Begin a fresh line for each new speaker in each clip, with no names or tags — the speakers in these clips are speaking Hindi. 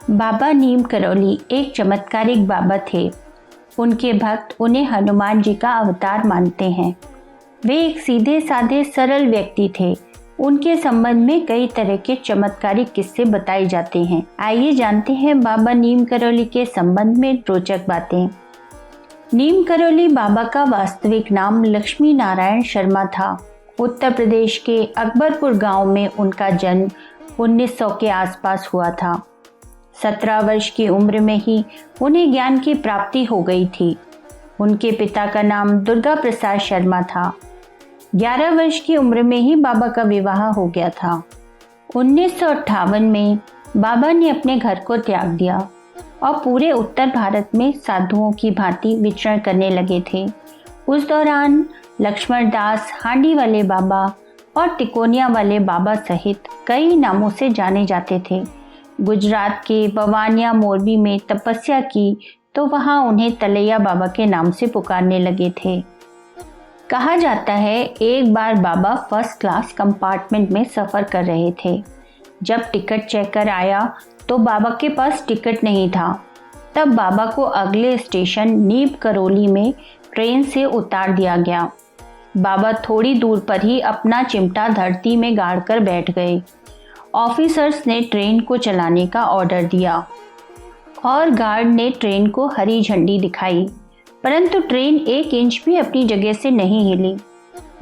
बाबा नीम करौली एक चमत्कारिक बाबा थे। उनके भक्त उन्हें हनुमान जी का अवतार मानते हैं। वे एक सीधे साधे सरल व्यक्ति थे। उनके संबंध में कई तरह के चमत्कारिक किस्से बताए जाते हैं। आइए जानते हैं बाबा नीम करौली के संबंध में रोचक बातें। नीम करौली बाबा का वास्तविक नाम लक्ष्मी नारायण शर्मा था। उत्तर प्रदेश के अकबरपुर गांव में उनका जन्म 1900 के आसपास हुआ था। 17 वर्ष की उम्र में ही उन्हें ज्ञान की प्राप्ति हो गई थी। उनके पिता का नाम दुर्गा प्रसाद शर्मा था। 11 वर्ष की उम्र में ही बाबा का विवाह हो गया था। 1958 में बाबा ने अपने घर को त्याग दिया और पूरे उत्तर भारत में साधुओं की भांति विचरण करने लगे थे। उस दौरान लक्ष्मण दास, हांडी वाले बाबा और तिकोनिया वाले बाबा सहित कई नामों से जाने जाते थे। गुजरात के बवानिया मोरबी में तपस्या की तो वहां उन्हें तलैया बाबा के नाम से पुकारने लगे थे। कहा जाता है एक बार बाबा फर्स्ट क्लास कंपार्टमेंट में सफ़र कर रहे थे। जब टिकट चेकर आया तो बाबा के पास टिकट नहीं था। तब बाबा को अगले स्टेशन नीम करौली में ट्रेन से उतार दिया गया। बाबा थोड़ी दूर पर ही अपना चिमटा धरती में गाड़कर बैठ गए। ऑफिसर्स ने ट्रेन को चलाने का ऑर्डर दिया और गार्ड ने ट्रेन को हरी झंडी दिखाई, परंतु ट्रेन 1 इंच भी अपनी जगह से नहीं हिली।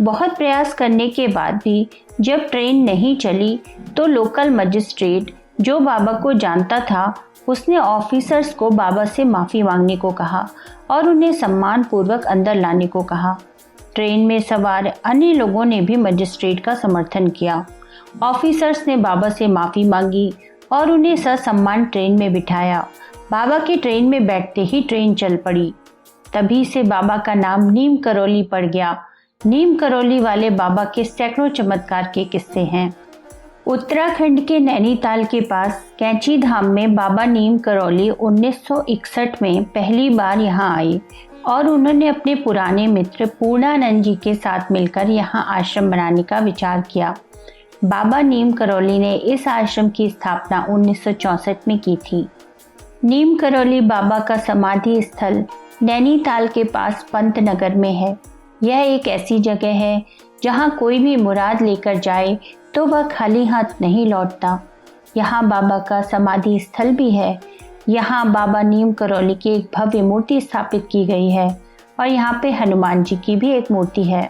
बहुत प्रयास करने के बाद भी जब ट्रेन नहीं चली तो लोकल मजिस्ट्रेट, जो बाबा को जानता था, उसने ऑफिसर्स को बाबा से माफ़ी मांगने को कहा और उन्हें सम्मान पूर्वक अंदर लाने को कहा। ट्रेन में सवार अन्य लोगों ने भी मजिस्ट्रेट का समर्थन किया। ऑफिसर्स ने बाबा से माफ़ी मांगी और उन्हें ससम्मान ट्रेन में बिठाया। बाबा के ट्रेन में बैठते ही ट्रेन चल पड़ी। तभी से बाबा का नाम नीम करौली पड़ गया। नीम करौली वाले बाबा के सैकड़ों चमत्कार के किस्से हैं। उत्तराखंड के नैनीताल के पास कैंची धाम में बाबा नीम करौली 1961 में पहली बार यहाँ आए और उन्होंने अपने पुराने मित्र पूर्णानंद जी के साथ मिलकर यहाँ आश्रम बनाने का विचार किया। बाबा नीम करौली ने इस आश्रम की स्थापना 1964 में की थी। नीम करौली बाबा का समाधि स्थल नैनीताल के पास पंतनगर में है। यह एक ऐसी जगह है जहाँ कोई भी मुराद लेकर जाए तो वह खाली हाथ नहीं लौटता। यहाँ बाबा का समाधि स्थल भी है। यहाँ बाबा नीम करौली की एक भव्य मूर्ति स्थापित की गई है और यहाँ पे हनुमान जी की भी एक मूर्ति है।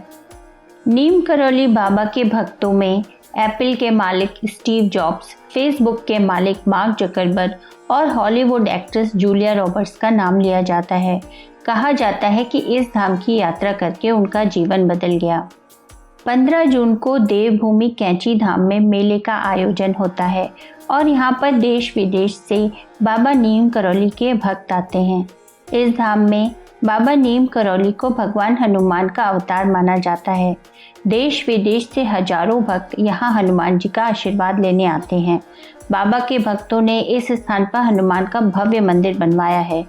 नीम करौली बाबा के भक्तों में एप्पल के मालिक स्टीव जॉब्स, फेसबुक के मालिक मार्क जकरबर्ग और हॉलीवुड एक्ट्रेस जूलिया रॉबर्ट्स का नाम लिया जाता है। कहा जाता है कि इस धाम की यात्रा करके उनका जीवन बदल गया। 15 जून को देवभूमि कैंची धाम में मेले का आयोजन होता है और यहाँ पर देश विदेश से बाबा नीम करौली के भक्त आते हैं। इस धाम में बाबा नीम करौली को भगवान हनुमान का अवतार माना जाता है। देश विदेश से हजारों भक्त यहाँ हनुमान जी का आशीर्वाद लेने आते हैं। बाबा के भक्तों ने इस स्थान पर हनुमान का भव्य मंदिर बनवाया है।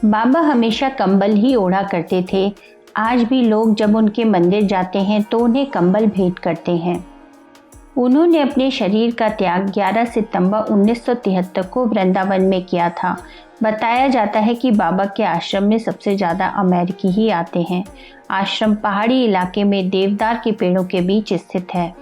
बाबा हमेशा कंबल ही ओढ़ा करते थे। आज भी लोग जब उनके मंदिर जाते हैं तो उन्हें कंबल भेंट करते हैं। उन्होंने अपने शरीर का त्याग 11 सितंबर 1973 को वृंदावन में किया था। बताया जाता है कि बाबा के आश्रम में सबसे ज़्यादा अमेरिकी ही आते हैं। आश्रम पहाड़ी इलाके में देवदार के पेड़ों के बीच स्थित है।